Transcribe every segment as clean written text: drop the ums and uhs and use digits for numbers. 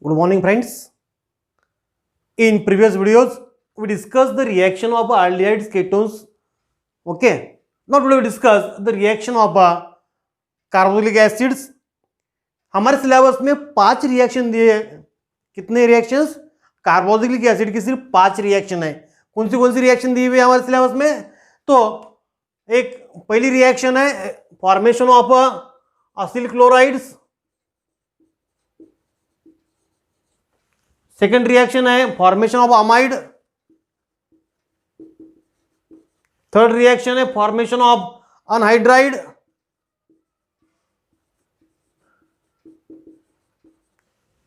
Good morning, friends. In previous videos, we discussed the reaction of aldehydes, ketones. Okay. Now today we discuss the reaction of carboxylic acids. हमारे syllabus में 5 reaction दिए हैं. कितने reactions? Carboxylic acid की सिर्फ 5 reaction है. कौन सी reaction दी हुई है हमारे सिलेबस में? तो एक पहली रिएक्शन है formation of acyl chlorides. Second reaction है formation of amide. Third reaction है formation of anhydride.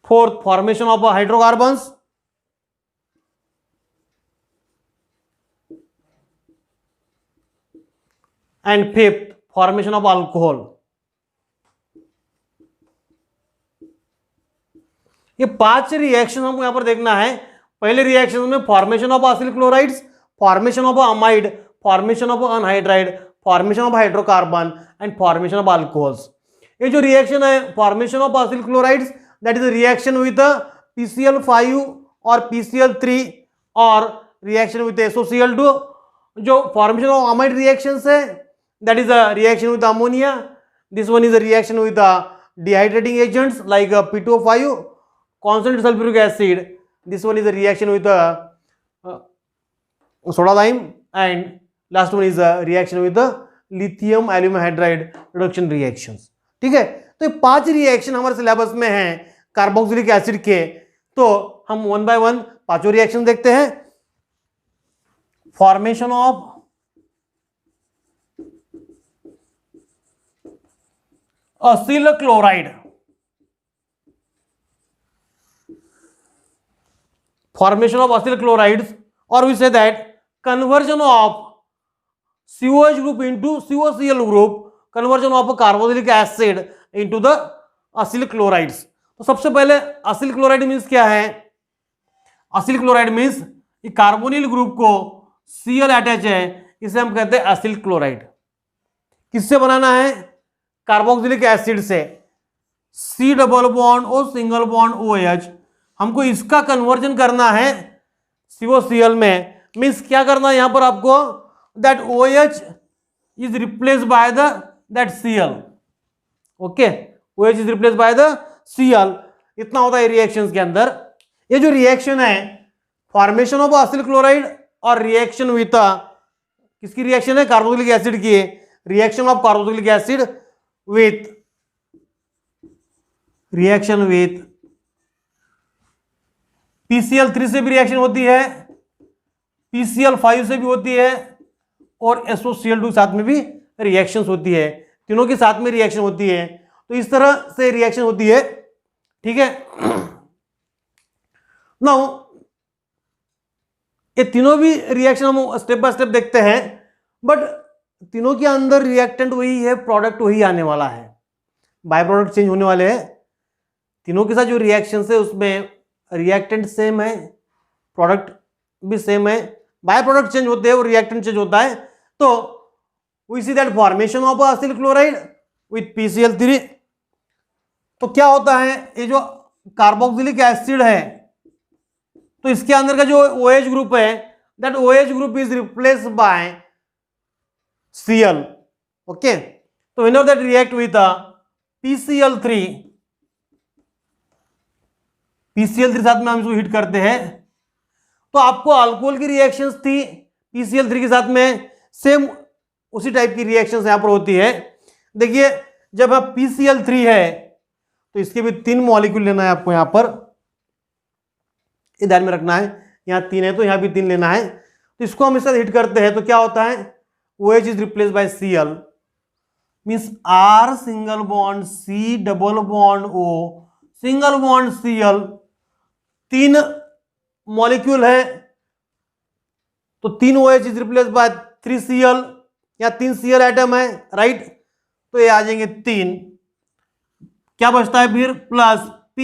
Fourth formation of hydrocarbons. And fifth formation of alcohol. ये 5 रिएक्शन हमको यहां पर देखना है. पहले रिएक्शन में formation of acyl chlorides, formation of amide, formation of anhydride, formation of hydrocarbon and formation of alcohols. ये जो रिएक्शन है formation of acyl chlorides, that is reaction with PCl5 और PCl3 और रिएक्शन विद SOCl2. जो formation of amide reactions है that is a reaction with ammonia. This one is a reaction with dehydrating agents like P2O5, concentrated sulfuric acid. This one is a reaction with soda lime, and last one is a reaction with the lithium aluminum hydride reduction reactions. ठीक है. तो ये 5 reaction हमारे syllabus में हैं carboxylic acid के. तो हम वन बाय वन पांचों रिएक्शन देखते हैं. Formation of acyl chloride. Formation of acyl chlorides, or we say that conversion of COH group into COCl group, conversion of carboxylic acid into the acyl chlorides. तो सबसे पहले acyl chloride means क्या है? acyl chloride means carbonyl group को Cl attach है, इसे हम कहते हैं acyl chloride. किससे बनाना है? कार्बोक्सिलिक एसिड से. C double bond O single bond OH. हमको इसका कन्वर्जन करना है COCl में. मीन्स क्या करना है यहां पर आपको? That OH is replace by the that Cl. Okay, OH is replace by the Cl. इतना होता है रिएक्शंस के अंदर. ये जो रिएक्शन है फॉर्मेशन ऑफ असिल क्लोराइड और रिएक्शन विथ किसकी रिएक्शन है? कार्बोक्सिलिक एसिड की. Reaction of carboxylic acid with reaction with PCl3 से भी रिएक्शन होती है, PCl5 से भी होती है और SOCl2 साथ में भी रिएक्शंस होती है. तीनों के साथ में रिएक्शन होती है. तो इस तरह से रिएक्शन होती है. ठीक है. नाउ ये तीनों भी रिएक्शन हम स्टेप बाय स्टेप देखते हैं, बट तीनों के अंदर रिएक्टेंट वही है, प्रोडक्ट वही आने वाला है. बाय प्रोडक्ट चेंज होने वाले हैं. तीनों के साथ जो रिएक्शन है उसमें रिएक्टेंट सेम है, प्रोडक्ट भी सेम है. बाय प्रोडक्ट चेंज होते हैं और रिएक्टेंट चेंज होता है. तो we see that formation of acyl chloride with PCl3. तो क्या होता है? ये जो कार्बोक्सिलिक एसिड है तो इसके अंदर का जो OH ग्रुप है that OH group is replace by Cl. Okay. तो whenever that react with PCl3 साथ में हम इसको हिट करते हैं तो आपको अल्कोहल की रिएक्शंस थी PCl3 के साथ में, सेम उसी टाइप की रिएक्शंस यहां पर होती है. देखिए जब आप PCl3 है तो इसके भी 3 मॉलिक्यूल लेना है आपको. यहां पर ये ध्यान में रखना है, यहां 3 है तो यहां भी 3 लेना है. तो इसको हम इसके साथ हिट करते हैं तो क्या होता है? OH is replace by Cl. Means R single bond C double bond O single bond Cl. 3 molecule है तो 3 OH is replace bye 3 Cl. या 3 Cl एटम है, राइट. तो ये आ जाएंगे 3. क्या बचता है फिर? Plus P.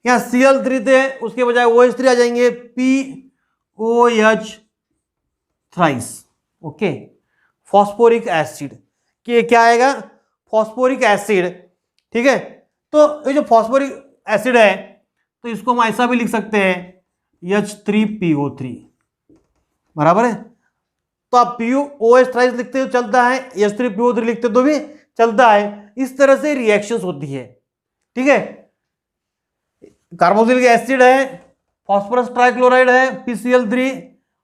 या Cl3 थे उसके बजाय OH3 आ जाएंगे, POH thrice. Okay. Phosphoric acid कि क्या आएगा? Phosphoric acid. ठीक है. तो ये जो फॉस्फोरिक एसिड है तो इसको हम ऐसा भी लिख सकते हैं H3PO3, बराबर है। तो आप POOH थ्राइस लिखते हो चलता है, H3PO3 लिखते तो भी चलता है। इस तरह से रिएक्शंस होती है, ठीक है। कार्बोक्सिलिक एसिड है, फास्फोरस ट्राइक्लोराइड है PCl3,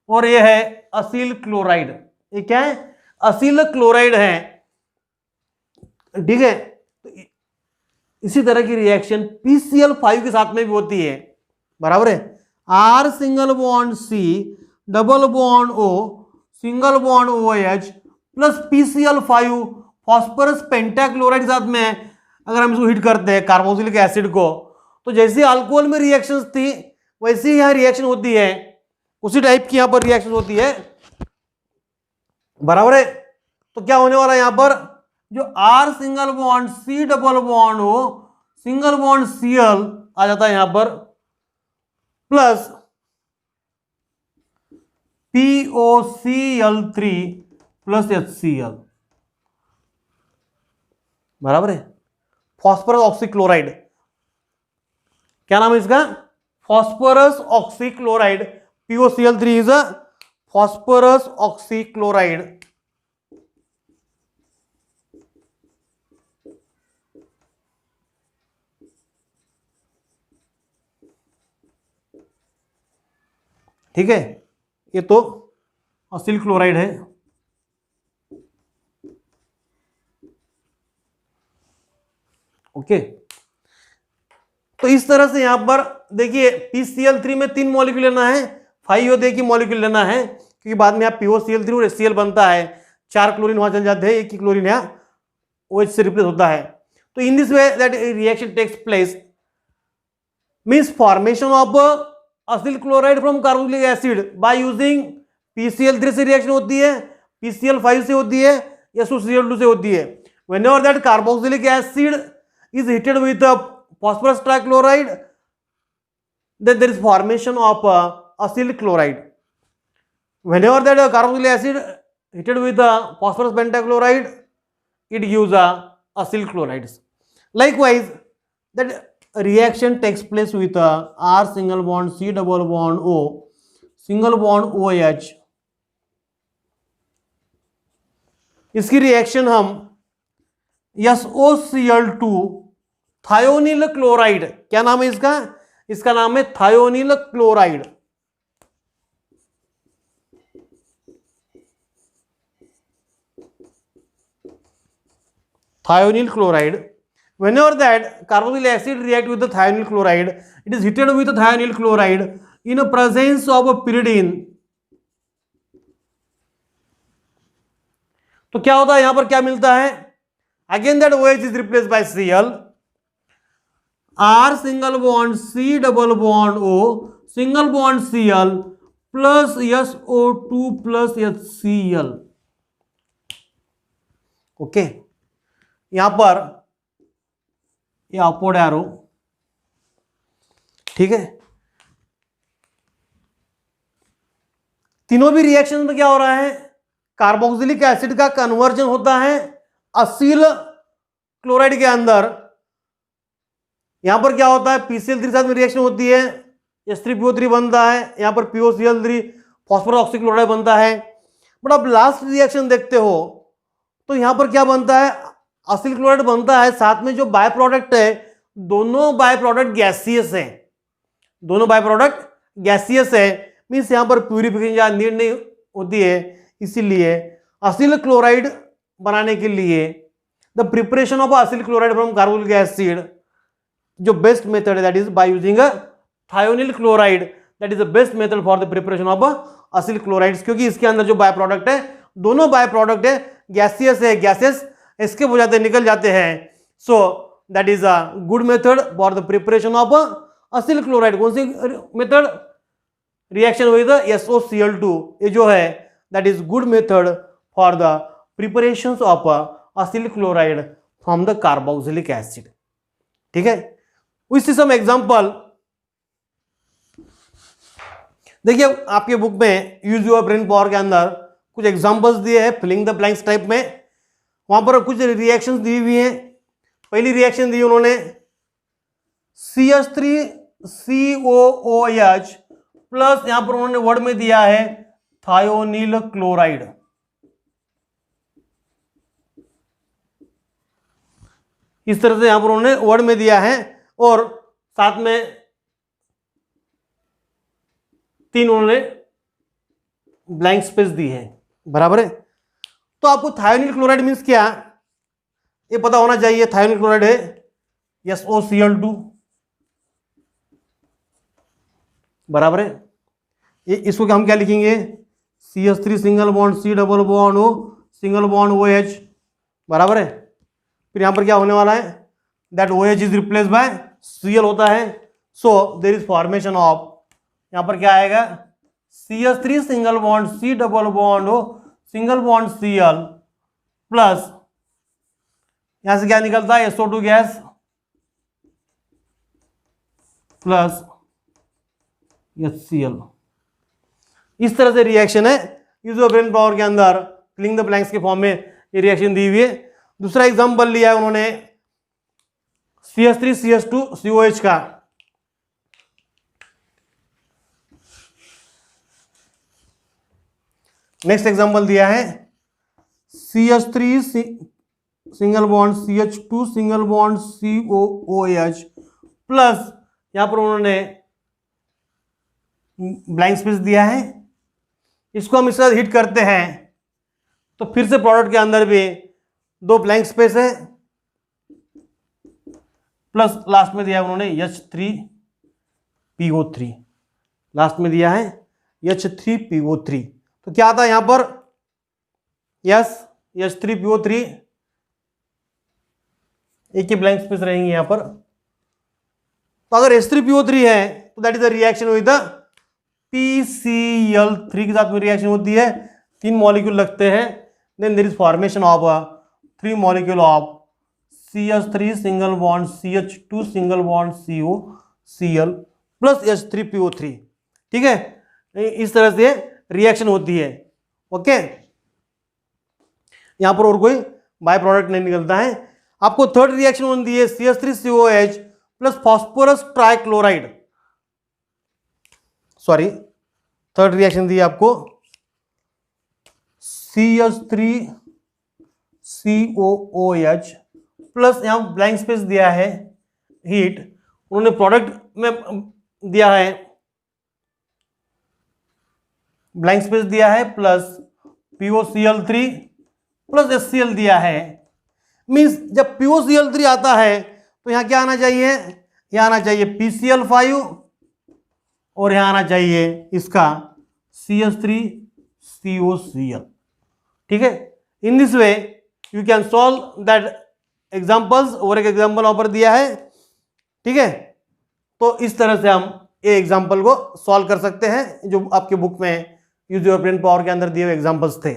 और ये है असील क्लोराइड। ये क्या है? असील क्लोराइड है, ठीक है। तो इसी तरह की रिएक्शन PCl5 के साथ में भी होती है, बराबर है। R single bond C double bond O single bond OH plus PCl5 phosphorus pentachloride के साथ में अगर हम इसको हीट करते हैं कार्बोक्सिलिक एसिड को, तो जैसे अल्कोहल में रिएक्शंस थी वैसे ही यहां रिएक्शन होती है, उसी टाइप की यहां पर रिएक्शन होती है, बराबर है। तो क्या होने वाला है यहां पर, जो R single bond C double bond O single bond Cl आ जाता है यहां पर, प्लस POCl3 प्लस HCl, बराबर है। फास्फोरस ऑक्सीक्लोराइड, क्या नाम है इसका? Phosphorus oxychloride. POCl3 is a phosphorus oxychloride. ठीक है, ये तो असील क्लोराइड है। ओके, तो इस तरह से यहां पर देखिए PCl3 में 3 मॉलिक्यूल लेना है, 5 की मॉलिक्यूल लेना है, क्योंकि बाद में यहाँ POCl3 और HCl बनता है, 4 क्लोरीन वहां चल जाते हैं, एक ही क्लोरीन यहाँ OH से रिप्लेस होता है। तो in this way that reaction takes place means formation of acyl chloride from carboxylic acid by using PCl3 से रिएक्शन होती है, PCl5 से होती है, SOCl2 से होती है। whenever that carboxylic acid is heated with a phosphorus trichloride, then there is formation of acyl chloride. Whenever that carboxylic acid heated with a phosphorus pentachloride, it gives acyl chlorides. Likewise, that reaction takes place with R single bond C double bond O single bond OH. इसकी reaction हम SOCl2 thionyl chloride, क्या नाम है इसका? इसका नाम है thionyl chloride. Thionyl chloride. Whenever that carboxylic acid react with the thionyl chloride, it is heated with the thionyl chloride in a presence of a pyridine. तो क्या होता है यहां पर, क्या मिलता है? Again that OH is replaced by Cl. R single bond C double bond O single bond Cl plus SO2 plus HCl. Okay, यहां पर ये अपवर्ड एरो, ठीक है। तीनों भी रिएक्शन में क्या हो रहा है? कार्बोक्सिलिक एसिड का कन्वर्जन होता है असील क्लोराइड के अंदर। यहां पर क्या होता है? PCl3 के साथ में रिएक्शन होती है, H3PO3 बनता है, यहां पर POCl3 फास्फोरस ऑक्सीक्लोराइड बनता है। बट अब लास्ट रिएक्शन देखते हो तो यहां पर क्या बनता है? असील क्लोराइड बनता है, साथ में जो बाय प्रोडक्ट है, दोनों बाय प्रोडक्ट गैसियस है, दोनों बाय प्रोडक्ट गैसियस है, मीन्स यहां पर प्यूरिफिकेशन या नीड नहीं होती है। इसीलिए असील क्लोराइड बनाने के लिए the preparation of acyl chloride from carboxylic acid, जो बेस्ट मेथड है that is by using thionyl chloride, that is the best method for the preparation of Aseel chlorides, क्योंकि इसके अंदर जो बाय प्रोडक्ट है, दोनों बाय प्रोडक्ट है गैसियस है, गैसेस इसके हो जाते निकल जाते हैं। So that is a good method for the preparation of acyl chloride. कौन सी मेथड? रिएक्शन विद SOCl2, ये जो है that is good method for the preparation of acyl chloride from the carboxylic acid, ठीक है। विच इज सम एग्जांपल, देखिए आपके book में use your brain power के अंदर कुछ एग्जांपल्स दिए हैं फिलिंग द ब्लैंक्स टाइप में। वहां पर कुछ रिएक्शंस दी हुई हैं। पहली रिएक्शन दी उन्होंने CH3COOH प्लस यहां पर उन्होंने वर्ड में दिया है थायोनील क्लोराइड। इस तरह से यहां पर उन्होंने वर्ड में दिया है और साथ में 3 उन्होंने ब्लैंक स्पेस दी है, बराबर है। तो आपको थायोनील क्लोराइड मीन्स क्या ये पता होना चाहिए। थायोनील क्लोराइड है SOCl2, बराबर है। इसको हम क्या लिखेंगे, CH3 single bond C double bond O single bond OH, बराबर है। फिर यहां पर क्या होने वाला है, that OH is replace by Cl होता है। So there is formation of, यहां पर क्या आएगा, CH3 single bond C double bond O single bond Cl plus यहां से क्या निकलता है SO2 गैस प्लस HCl। इस तरह से रिएक्शन है यूज ऑफ ब्रेन पावर के अंदर फिलिंग द ब्लैंक्स के फॉर्म में ये रिएक्शन दी हुई है। दूसरा एग्जांपल लिया है उन्होंने CH3CH2COH का। नेक्स्ट एग्जांपल दिया है CH3 single bond CH2 single bond COOH plus यहां पर उन्होंने ब्लैंक स्पेस दिया है। इसको हम इस तरह हिट करते हैं तो फिर से प्रोडक्ट के अंदर भी 2 ब्लैंक स्पेस है प्लस लास्ट में दिया है उन्होंने H3PO3, लास्ट में दिया है H3PO3। तो क्या आता है यहां पर, यस H3PO3, एक ही ब्लैंक स्पेस रहेंगे यहां पर। तो अगर H3PO3 है तो that is a reaction with the PCl3 के साथ में रिएक्शन होती है, 3 मॉलिक्यूल लगते हैं, then there is formation of 3 molecule of CH3 single bond CH2 single bond COCl plus H3PO3। ठीक है, इस तरह से रिएक्शन होती है। ओके, यहां पर और कोई बाय प्रोडक्ट नहीं निकलता है। आपको थर्ड रिएक्शन होती है CH3COH plus phosphorus trichloride, sorry third reaction दी आपको CH3COOH प्लस यहां ब्लैंक स्पेस दिया है हीट, उन्होंने प्रोडक्ट में दिया है ब्लैंक स्पेस दिया है प्लस POCl3 प्लस HCl दिया है। मींस जब POCl3 आता है तो यहां क्या आना चाहिए, यहां आना चाहिए PCl5 और यहां आना चाहिए इसका CH3COCl। ठीक है, in this way you can solve that examples, और एक एग्जांपल ऊपर दिया है। ठीक है, तो इस तरह से हम ये एग्जांपल को सॉल्व कर सकते हैं जो आपके बुक में यूज योर ब्रेन पावर के अंदर दिए हुए एग्जांपल्स थे।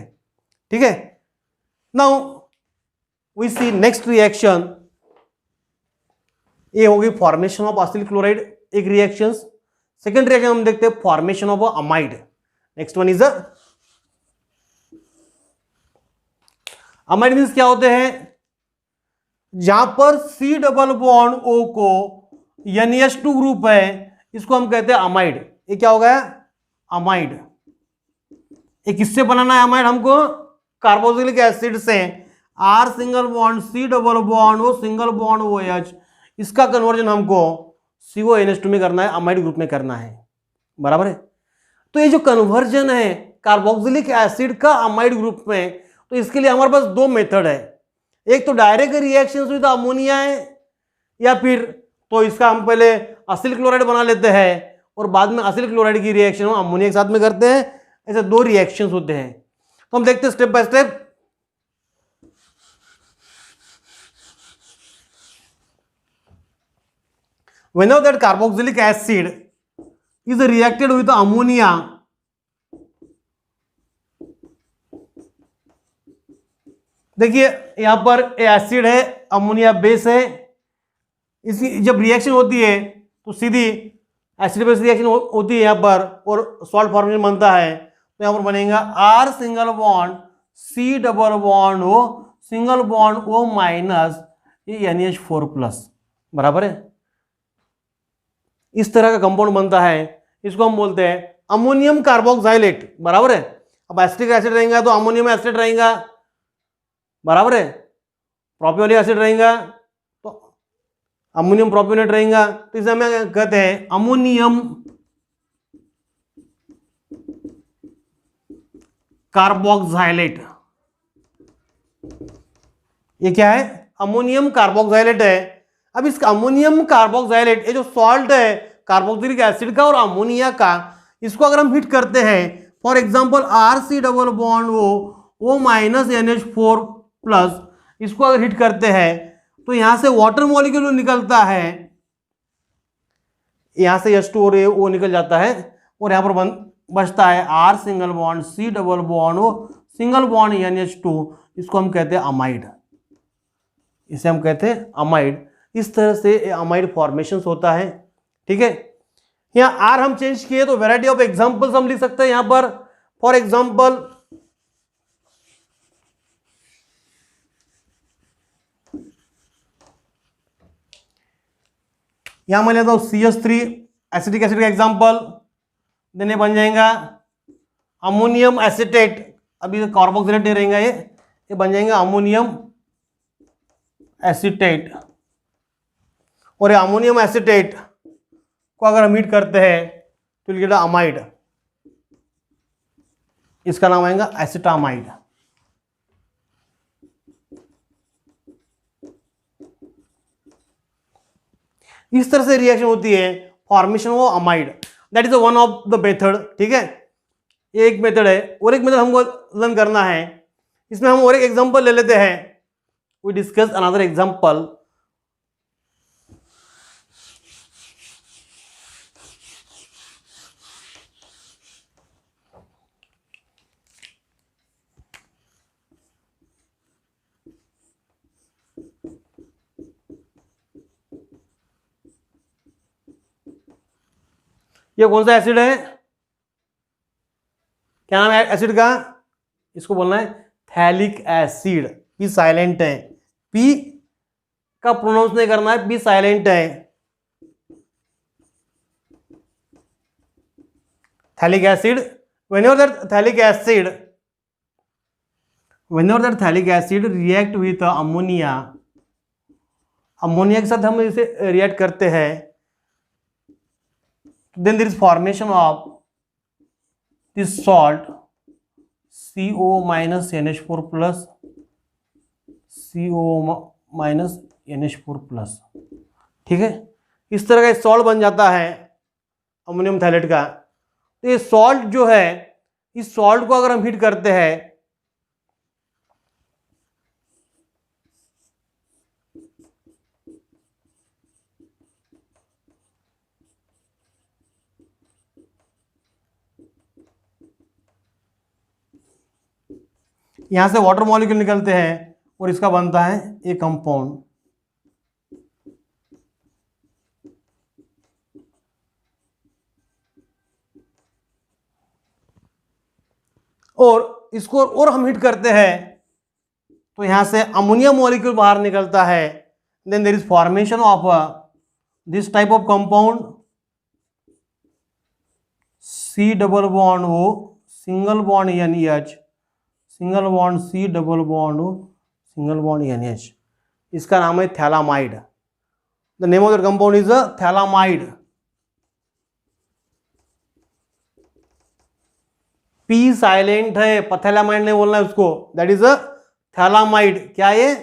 ठीक है, now we see next reaction. ये होगी फॉर्मेशन ऑफ असिल क्लोराइड एक रिएक्शन। सेकेंड रिएक्शन हम देखते हैं formation of amide. Next one is amide. Means क्या होते हैं, जहां पर C डबल बॉन्ड O को NH2 ग्रुप है, इसको हम कहते हैं अमाइड। ये क्या हो गया, अमाइड। ये किससे बनाना है अमाइड हमको, कार्बोक्सिलिक एसिड से। R single bond C double bond O single bond OH, इसका कन्वर्जन हमको CONH2 में करना है, अमाइड ग्रुप में करना है, बराबर है। तो ये जो कन्वर्जन है कार्बोक्सिलिक एसिड का अमाइड ग्रुप में, तो इसके लिए हमारे पास 2 मेथड है। एक तो डायरेक्ट रिएक्शन विद अमोनिया है, या फिर तो इसका हम पहले असिल क्लोराइड बना लेते हैं और बाद में असिल क्लोराइड की रिएक्शन हम अमोनिया के साथ में करते हैं। ऐसे 2 रिएक्शंस होते हैं। तो हम देखते हैं step by step. Whenever that carboxylic acid is reacted with ammonia, देखिए यहां पर एसिड है, अमोनिया बेस है। इसकी जब रिएक्शन होती है तो सीधी एसिड बेस रिएक्शन होती है यहां पर और सॉल्ट फॉर्मेशन बनता है। तो यहां पर बनेगा R single bond C double bond O single bond O minus ये NH4 प्लस, बराबर है। इस तरह का कंपाउंड बनता है, इसको हम बोलते हैं अमोनियम कार्बोक्साइलेट, बराबर है। अब एसिटिक एसिड रहेगा तो अमोनियम एसिड रहेगा, बराबर है। प्रोपियोनिक एसिड रहेगा तो अमोनियम प्रोपियोनेट रहेगा, तो इसे हमें कहते हैं अमोनियम कार्बोक्साइलेट। ये क्या है? अमोनियम कार्बोक्साइलेट है। अब इस अमोनियम कार्बोक्साइलेट, ये जो सॉल्ट है कार्बोक्सिलिक एसिड का और अमोनिया का, इसको अगर हम हीट करते हैं, for example RC double bond O minus NH4 plus, इसको अगर हीट करते हैं तो यहां से वाटर मॉलिक्यूल निकलता है, यहां से H2 और O निकल जाता है, और यहां पर बचता है R single bond C double bond O single bond NH2, इसको हम कहते हैं अमाइड। इसे हम कहते हैं अमाइड। इस तरह से अमाइड फॉर्मेशन होता है, ठीक है। यहाँ R हम चेंज किए तो वैरायटी ऑफ एग्जांपल्स हम लिख सकते हैं यहां पर। फॉर एग्जांपल यहां मैं लेता हूं CH3 एसिटिक एसिड का एग्जांपल, देने बन जाएगा अमोनियम एसिटेट। अभी कार्बोक्सिलेट नहीं रहेगा, ये बन जाएगा अमोनियम एसिटेट। और ये अमोनियम एसिटेट को अगर हम हीट करते हैं तो विल गेट अमाइड, इसका नाम आएगा एसिटामाइड। इस तरह से रिएक्शन होती है, formation of amide. That is one of the method, ठीक है। ये एक मेथड है, और एक मेथड हमको लर्न करना है। इसमें हम और एक एग्जांपल ले लेते हैं। We discuss another example. ये कौन सा एसिड है? क्या नाम है एसिड का? इसको बोलना है थैलिक एसिड। पी साइलेंट है, पी का प्रोनाउंस नहीं करना है, पी साइलेंट है। Phthalic acid, whenever that thalic acid react with ammonia, ammonia के साथ हम इसे रिएक्ट करते हैं, then there is formation of this salt CO minus NH4 plus, CO minus NH4 plus, ठीक है। इस तरह का सॉल्ट बन जाता है अमोनियम थैलेट का। तो ये सॉल्ट जो है, इस सॉल्ट को अगर हम हीट करते हैं यहां से वाटर मॉलिक्यूल निकलते हैं और इसका बनता है एक कंपाउंड। और इसको और हम हीट करते हैं तो यहां से अमोनिया मॉलिक्यूल बाहर निकलता है। Then there is formation of this type of compound C double bond O single bond NH, single bond C double bond O single bond NH। इसका नाम है phthalimide. The name of the compound is a phthalimide. P silent है, phthalimide नहीं बोलना है उसको, that is a phthalimide. क्या ये?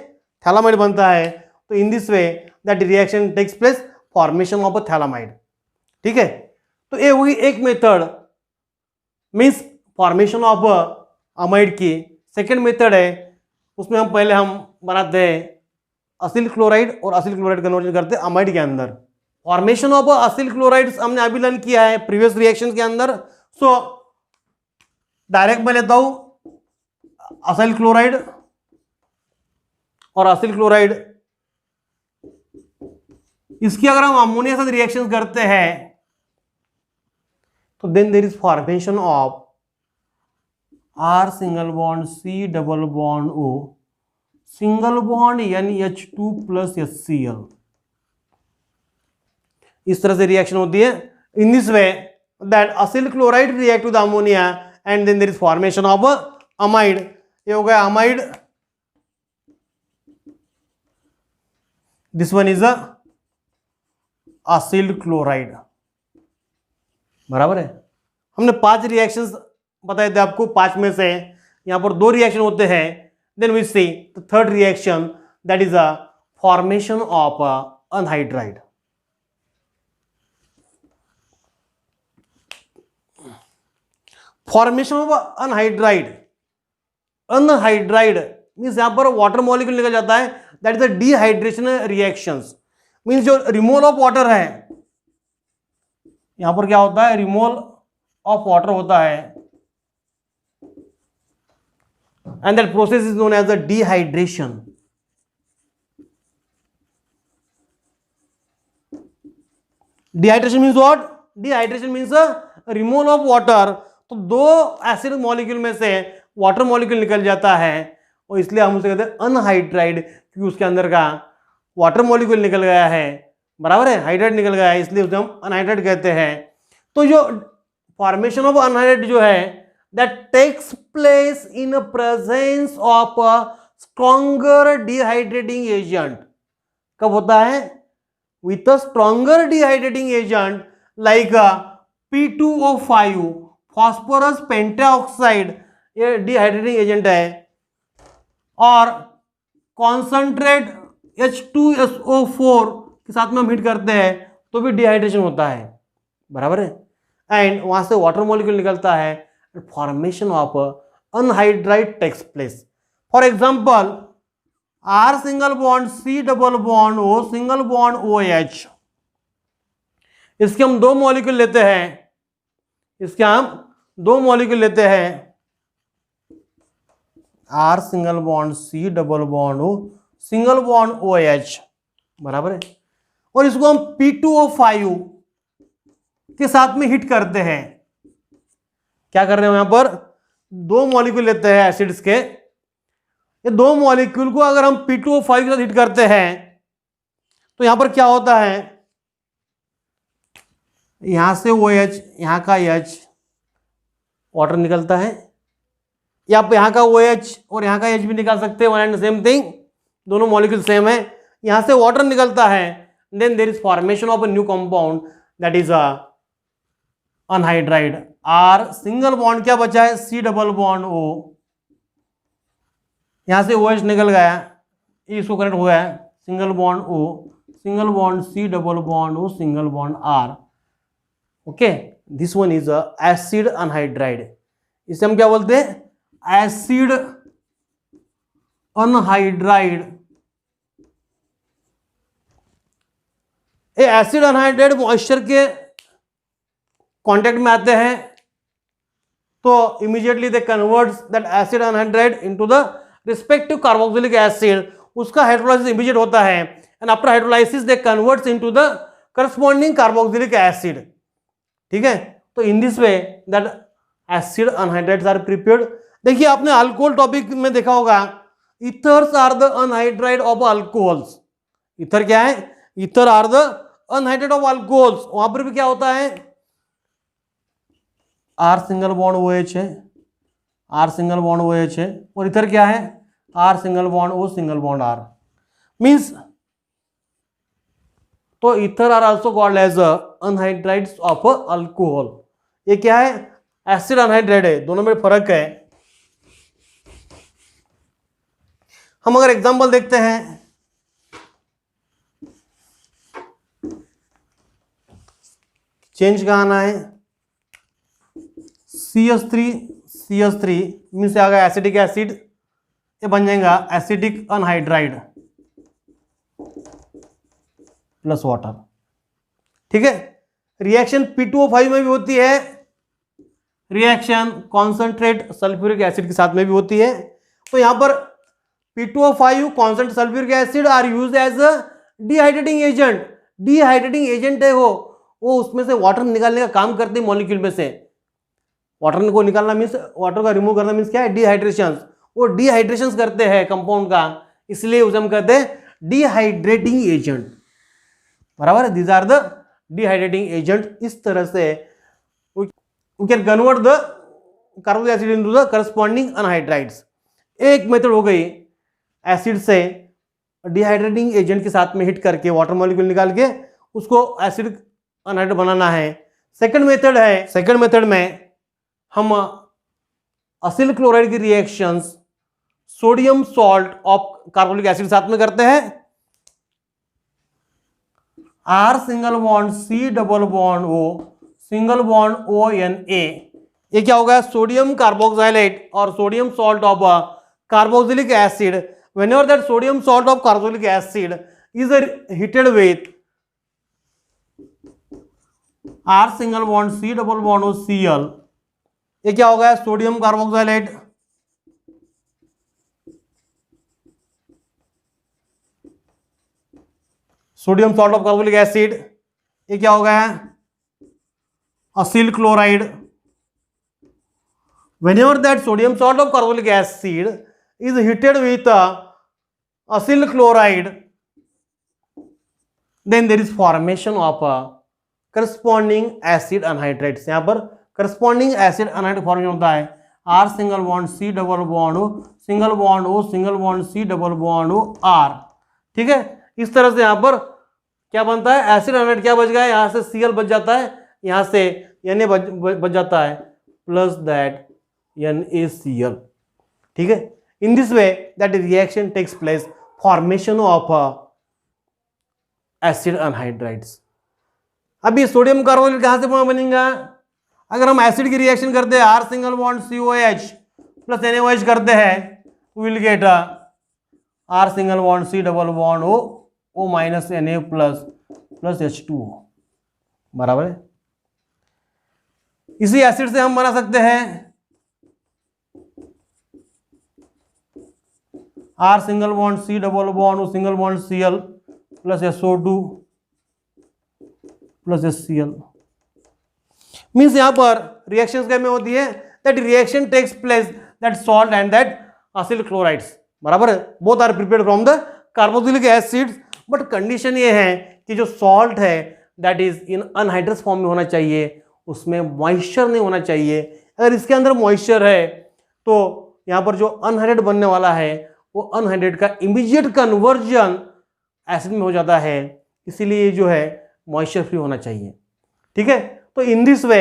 थैलामाइड बनता है। तो in this way that reaction takes place, formation of a phthalimide, ठीक है। तो ये हुई एक method, means formation of amide की। सेकेंड मेथड है, उसमें हम पहले हम बनाते हैं असिल क्लोराइड और असिल क्लोराइड कन्वर्जन करते हैं अमाइड के अंदर। फॉर्मेशन ऑफ असिल क्लोराइड हमने अभी लर्न किया है प्रीवियस रिएक्शन के अंदर। सो डायरेक्ट मैं लेता हूं असिल क्लोराइड और असिल क्लोराइड, इसकी अगर हम अमोनिया के साथ रिएक्शन करते हैं तो then there is formation of R single bond C double bond O single bond NH2 plus HCl। इस तरह से रिएक्शन होती है। In this way that acyl chloride react with ammonia and then there is formation of amide. ये हो गया amide, this one is a acyl chloride, बराबर है। हमने 5 रिएक्शंस बताए थे आपको, 5 में से यहां पर 2 रिएक्शन होते हैं। Then we see the third reaction that is a formation of anhydride. Formation of anhydride, anhydride means यहां पर वाटर मॉलिक्यूल निकल जाता है, that is a dehydration reactions. Means जो रिमूवल ऑफ वाटर है, यहां पर क्या होता है, रिमूवल ऑफ वाटर होता है, and that process is known as a dehydration. Dehydration means what? Dehydration means removal of water. तो 2 एसिड मॉलिक्यूल में से वाटर मॉलिक्यूल निकल जाता है और इसलिए हम उसे कहते हैं अनहाइड्राइड, क्योंकि उसके अंदर का वाटर मॉलिक्यूल निकल गया है, बराबर है, हाइड्राइड निकल गया है, इसलिए उसे हम अनहाइड्राइड कहते हैं। तो जो फॉर्मेशन ऑफ अनहाइड्राइड जो है that takes place in presence of stronger dehydrating agent. कब होता है? With a stronger dehydrating agent like P2O5, phosphorus pentaoxide, ये डिहाइड्रेटिंग एजेंट है, और कॉन्संट्रेट H2SO4 के साथ में हम हीट करते हैं तो भी डिहाइड्रेशन होता है, बराबर है, एंड वहां से वाटर मॉलिक्यूल निकलता है, formation of anhydride takes place. For example R single bond C double bond O single bond OH, इसके हम 2 मॉलिक्यूल लेते हैं, इसके हम 2 मॉलिक्यूल लेते हैं, R single bond C double bond O single bond OH, बराबर है, और इसको हम P2O5 के साथ में हिट करते हैं। क्या कर रहे हैं, यहां पर 2 मॉलिक्यूल लेते हैं एसिड्स के, ये 2 मॉलिक्यूल को अगर हम P2O5 के साथ हिट करते हैं तो यहां पर क्या होता है, यहां से OH, यहां का H, वाटर निकलता है, या आप यहां का OH और यहां का H भी निकाल सकते हैं, वन एंड सेम थिंग, दोनों मॉलिक्यूल सेम है, यहां से वाटर निकलता है, then there is formation of a new compound that is a anhydride. R single bond क्या बचा है, C डबल बॉन्ड O, यहां से OH निकल गया, इसको कनेक्ट हुआ है, single bond O single bond C double bond O single bond R। Okay, this one is acid anhydride. इसे हम क्या बोलते हैं, एसिड अनहाइड्राइड। ये एसिड अनहाइड्राइड मॉइस्चर के कांटेक्ट में आते हैं तो immediately they converts that acid anhydride into the respective carboxylic acid, उसका हाइड्रोलाइसिस इमीडिएट होता है, and after hydrolysis they converts into the corresponding carboxylic acid. ठीक है, तो in this way that acid anhydrides are prepared. देखिए आपने alcohol topic में देखा होगा, ethers are the anhydride of alcohols. Ether क्या है, ether are the anhydride of alcohols. वहां पर भी क्या होता है, R सिंगल बॉन्ड OH है, R सिंगल बॉन्ड OH है, और इधर क्या है, R single bond O single bond R, means तो ether are also called as anhydrides of alcohol. ये क्या है, एसिड अनहाइड्राइड है, दोनों में फर्क है। हम अगर एग्जांपल देखते हैं, चेंज कहाँ आना है, CH3 मीन्स आ गया एसिडिक एसिड, ये बन जाएगा एसिडिक अनहाइड्राइड प्लस वाटर। ठीक है, रिएक्शन P2O5 में भी होती है, रिएक्शन कॉन्सेंट्रेट सल्फ्यूरिक एसिड के साथ में भी होती है। तो यहां पर P2O5 concentrate sulphuric acid are used as a dehydrating agent. Dehydrating agent है वो उसमें से वाटर निकालने का काम करते हैं, मॉलिक्यूल में से वाटर को निकालना मीन्स, वाटर का रिमूव करना मीन्स क्या है, डिहाइड्रेशन। वो डिहाइड्रेशन करते हैं कंपाउंड का, इसलिए उसे हम कहते हैं डिहाइड्रेटिंग एजेंट, बराबर है। These are the dehydrating agent. इस तरह से we can convert the carbonic acid into the corresponding anhydrides. एक मेथड हो गई एसिड से डिहाइड्रेटिंग एजेंट के साथ में हिट करके वाटर मॉलिक्यूल निकाल के उसको एसिड अनहाइड्राइड बनाना है। सेकंड मेथड है, सेकंड मेथड में हम असिल क्लोराइड की reactions sodium salt of carbonic acid साथ में करते हैं। R single bond C double bond O single bond O N A, ये क्या होगा, सोडियम कार्बोक्सिलेट और sodium salt of carboxylic acid. whenever that sodium salt of carboxylic acid is heated with R single bond C double bond O Cl, ये क्या होगा, sodium carboxylate sodium salt of carboxylic acid, ये क्या होगा, Aseel chloride. whenever that sodium salt of carboxylic acid is heated with acyl chloride, then there is formation of corresponding acid anhydrides। यहां पर corresponding acid anhydride formation होता है R single bond C double bond O single bond O single bond C double bond O R। ठीक है, इस तरह से यहां पर क्या बनता है, एसिड एनाइड क्या बच गया, यहां से Cl बच जाता है, यहां से Na बच जाता है प्लस दैट NaCl। ठीक है, in this way that reaction takes place, formation of acid anhydrides। अभी सोडियम कार्बोनेट कहां से बनेगा, अगर हम एसिड की रिएक्शन करते हैं R single bond COH plus NaOH करते हैं, will get R single bond C double bond O minus Na plus H2O बराबर है। इसी एसिड से हम बना सकते हैं R single bond C double bond O single bond Cl plus SO2 plus HCl। Means यहां पर रिएक्शंस क्या में होती है, that reaction takes place that salt and that acyl chlorides बराबर है, both are prepared from the carboxylic acids. But condition ये है कि जो सॉल्ट है that is in anhydrous form में होना चाहिए, उसमें मॉइस्चर नहीं होना चाहिए। अगर इसके अंदर मॉइस्चर है तो यहां पर जो अनहाइड्रेट बनने वाला है वो अनहाइड्रेट का इमीडिएट कन्वर्जन एसिड में हो जाता है, इसीलिए जो है मॉइस्चर फ्री होना चाहिए। ठीक है, तो in this way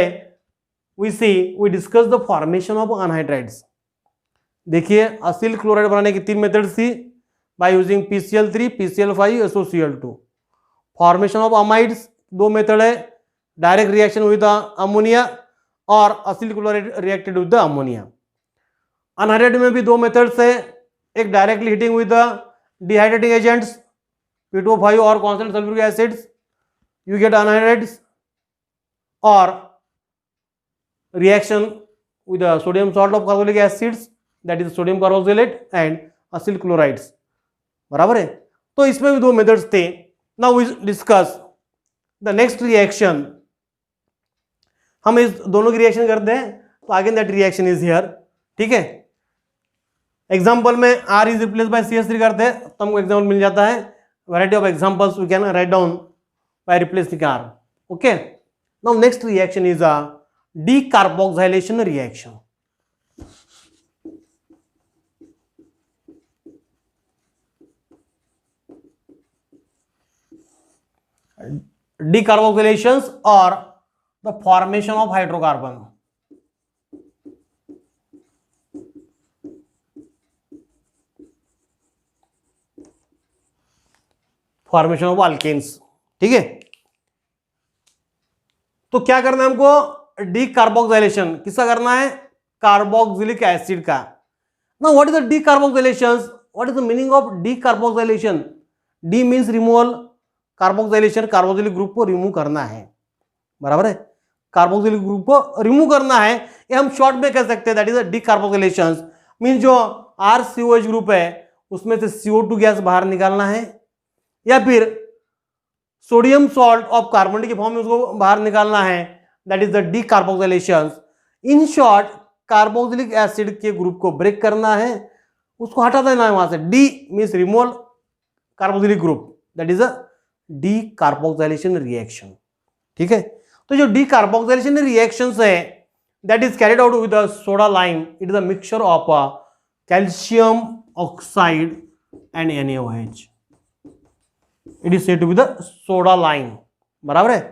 we discuss the formation of anhydrides. देखिए असिल क्लोराइड बनाने की 3 मेथड थी, by using PCl3 PCl5 SOCl2। Formation of amides 2 method है, डायरेक्ट रिएक्शन विद अमोनिया और acyl chloride reacted with ammonia. Anhydride में भी 2 methods है, एक directly heating with dehydrating agents P2O5 और constant sulphuric acids, you get anhydrides, or reaction with the sodium salt of carboxylic acids, that is sodium carboxylate and acyl chlorides बराबर है। तो इसमें भी 2 मेथड्स थे। Now we discuss the next reaction. हम इस दोनों की रिएक्शन करते हैं तो again that reaction is here. ठीक है, एग्जांपल में R is replace bye CH3 करते हैं तो हमको एग्जांपल मिल जाता है। Variety of examples we can write down by replacing R. Okay, now next reaction is a decarboxylation reaction. Decarboxylations or the formation of hydrocarbon. Formation of alkanes। ठीक है, तो क्या करना है हमको, डीकार्बोक्सिलेशन किसका करना है, कार्बोक्सिलिक एसिड का। Now what is the decarboxylation, what is the meaning of decarboxylation. D means removal, carboxylation carboxylic group को रिमूव करना है बराबर है, कार्बोक्सिलिक ग्रुप को रिमूव करना है, ये हम शॉर्ट में कह सकते हैं, that is the decarboxylation. Means जो RCOH ग्रुप है उसमें से CO2 गैस बाहर निकालना है, या फिर सोडियम सॉल्ट ऑफ कार्बोनेट के फॉर्म में उसको बाहर निकालना है, that is the decarboxylation. In short carboxylic acid के ग्रुप को ब्रेक करना है, उसको हटा देना है वहां से। D means removal carboxylic group, that is a decarboxylation reaction. ठीक है, तो जो डीकार्बोक्सिलेशन रिएक्शंस है that is carried out with soda lime, it is a mixture of calcium oxide and NaOH. It is said to be the soda lime. बराबर है.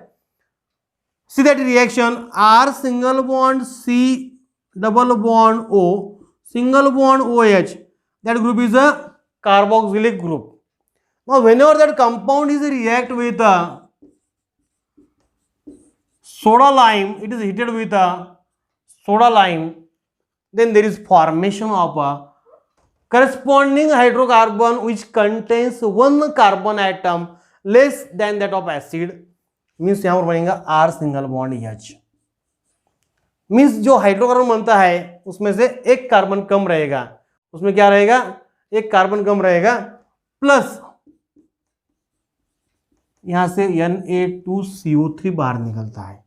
See that reaction R single bond C double bond O single bond OH, that group is a carboxylic group. Now whenever that compound is react with soda lime, it is heated with soda lime, then there is formation of a corresponding hydrocarbon which contains one carbon atom less than that of acid. Means यहां पर बनेगा R single bond H. Means जो hydrocarbon बनता है उसमें से एक carbon कम रहेगा, उसमें क्या रहेगा, एक कार्बन कम रहेगा, प्लस यहां से Na2CO3 बाहर निकलता है.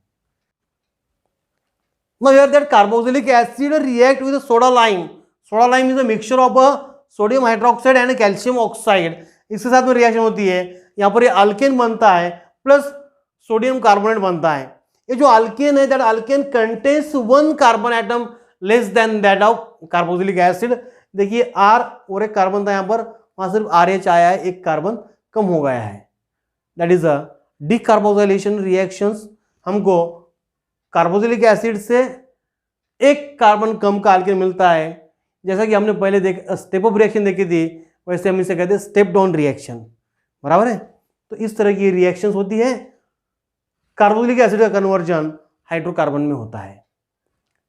Now here that carboxylic acid react with soda lime. Soda lime is a mixture of sodium hydroxide and calcium oxide. इसके साथ में रिएक्शन होती है, यहां पर ये अल्केन बनता है प्लस सोडियम कार्बोनेट बनता है. ये जो अल्केन है that alkane contains one carbon atom less than that of carboxylic acid. देखिए R और एक कार्बन था यहां पर, वहां सिर्फ RH आया है, एक कार्बन कम हो गया है. That is a decarboxylation reactions. हमको कार्बोक्सिलिक एसिड से एक कार्बन कम का अल्केन मिलता है. जैसा कि हमने पहले स्टेप अप रिएक्शन देखी थी, वैसे हम इसे कहते हैं स्टेप डाउन रिएक्शन. बराबर है. तो इस तरह की रिएक्शंस होती है. कार्बोक्सिलिक एसिड का कन्वर्जन हाइड्रोकार्बन में होता है.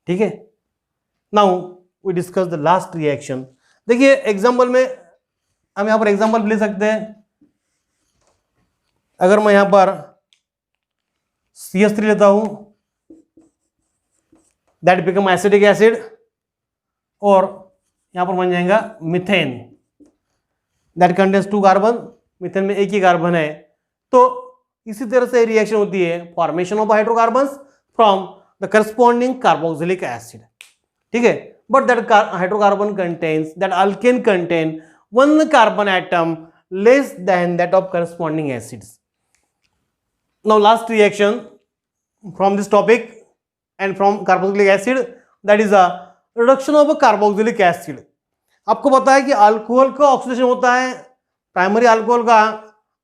ठीक है. Now we discuss the last reaction. देखिए एग्जांपल में हम यहां पर एग्जांपल ले सकते हैं. अगर मैं यहां पर CH3 लेता हूं दैट बिकम एसिटिक एसिड, और यहां पर बन जाएगा methane that contains 2 carbon. Methane में एक ही कार्बन है. तो इसी तरह से रिएक्शन होती है, formation of hydrocarbons from the corresponding carboxylic acid. ठीक है. But that hydrocarbon contains, that alkane contain one carbon atom less than that of corresponding acids. Now last reaction from this topic and from carboxylic acid, that is a reduction of carboxylic acid. आपको पता है कि alcohol का oxidation होता है. Primary alcohol का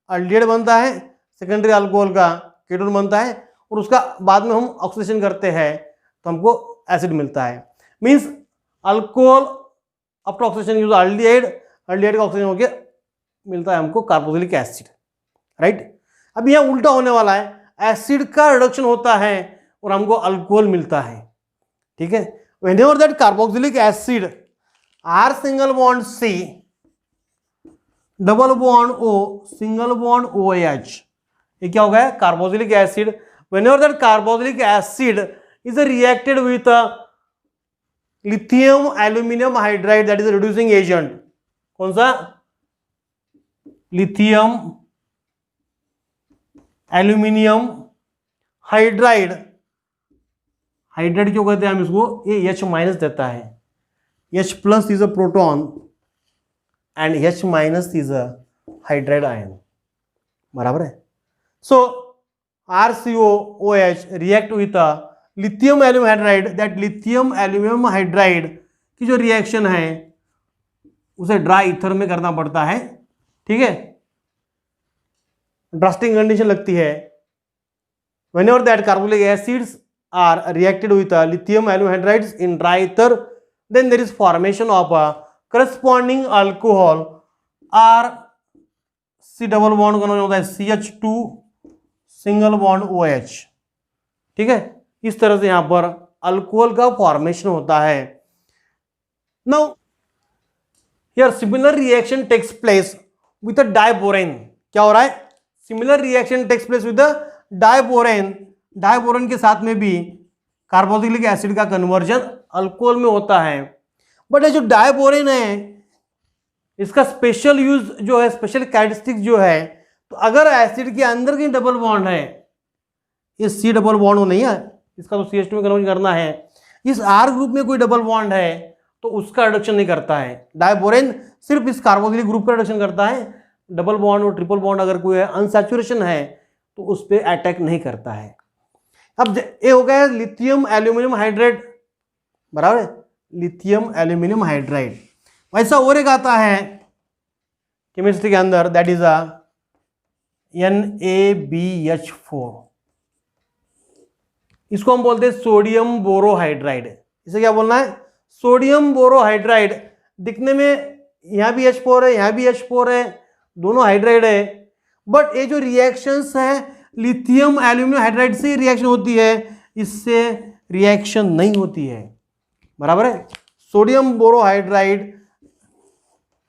aldehyde बनता है, सेकेंडरी अल्कोहल का कीटोन बनता है, और उसका बाद में हम ऑक्सीडेशन करते हैं तो हमको एसिड मिलता है. Means alcohol after oxidation use aldehyde, aldehyde का ऑक्सीडेशन होके मिलता है हमको कार्बोक्सिलिक एसिड. राइट. अब यहां उल्टा होने वाला है, एसिड का रिडक्शन होता है और हमको अल्कोहल मिलता है. ठीक है. Whenever that carboxylic acid R single bond C double bond O single bond OH, ये क्या हो गया, carboxylic acid. Whenever that carboxylic acid is reacted with lithium aluminium hydride, that is reducing agent. कौन सा, लिथियम एल्यूमिनियम हाइड्राइड. हाइड्राइड क्यों कहते हैं हम इसको, ये H माइनस देता है. H plus is a proton and H minus is a hydride ion. बराबर है. So RCOOH react with lithium aluminum hydride. That lithium aluminum hydride की जो रिएक्शन है उसे ड्राई ईथर में करना पड़ता है. ठीक है. ड्रास्टिंग कंडीशन लगती है. Whenever that carboxylic acids are reacted with lithium aluminum hydrides in dry ether, then there is formation of a corresponding alcohol R C double bond का होता है CH2 सिंगल बॉन्ड OH. ठीक है. इस तरह से यहां पर अल्कोहल का फॉर्मेशन होता है. Now here similar reaction takes place with a diborane. क्या हो रहा है, similar reaction takes place with a diborane. Diborane के साथ में भी कार्बोक्सिलिक एसिड का कन्वर्जन अल्कोहल में होता है. बट ये जो डाइबोरेन है इसका स्पेशल यूज जो है, स्पेशल कैरेक्टरिस्टिक जो है, तो अगर एसिड के अंदर की डबल बॉन्ड है, ये C डबल बॉन्ड नहीं है, इसका तो CH2 में कन्वर्ट करना है. इस R ग्रुप में कोई डबल बॉन्ड है तो उसका रिडक्शन नहीं करता है. डाइबोरेन सिर्फ इस कार्बोक्सिलिक ग्रुप का रिडक्शन करता है. डबल बॉन्ड और ट्रिपल बॉन्ड अगर कोई है, अनसैचुरेशन है, तो उस पर अटैक नहीं करता है। अब ये हो गया लिथियम एल्यूमिनियम हाइड्राइड, बराबर है, लिथियम एल्यूमिनियम हाइड्राइड। वैसा और एक आता है केमिस्ट्री के अंदर, दैट इज अ NaBH4, इसको हम बोलते हैं सोडियम बोरोहाइड्राइड। इसे क्या बोलना है, सोडियम बोरोहाइड्राइड। दिखने में यहां भी H4 है, यहां भी H4 है, दोनों हाइड्राइड है, बट ये जो रिएक्शंस है लिथियम एल्यूमिनियम हाइड्राइड से रिएक्शन होती है, इससे रिएक्शन नहीं होती है, बराबर है। सोडियम बोरोहाइड्राइड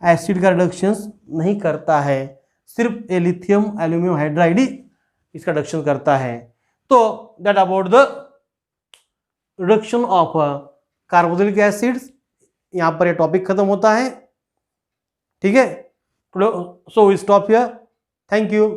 एसिड का रिडक्शन नहीं करता है, सिर्फ ये लिथियम एल्यूमिनियम हाइड्राइड ही इसका रिडक्शन करता है। तो that about the reduction of carboxylic acids, यहां पर ये टॉपिक खत्म होता है, ठीक है। So we stop here, thank you.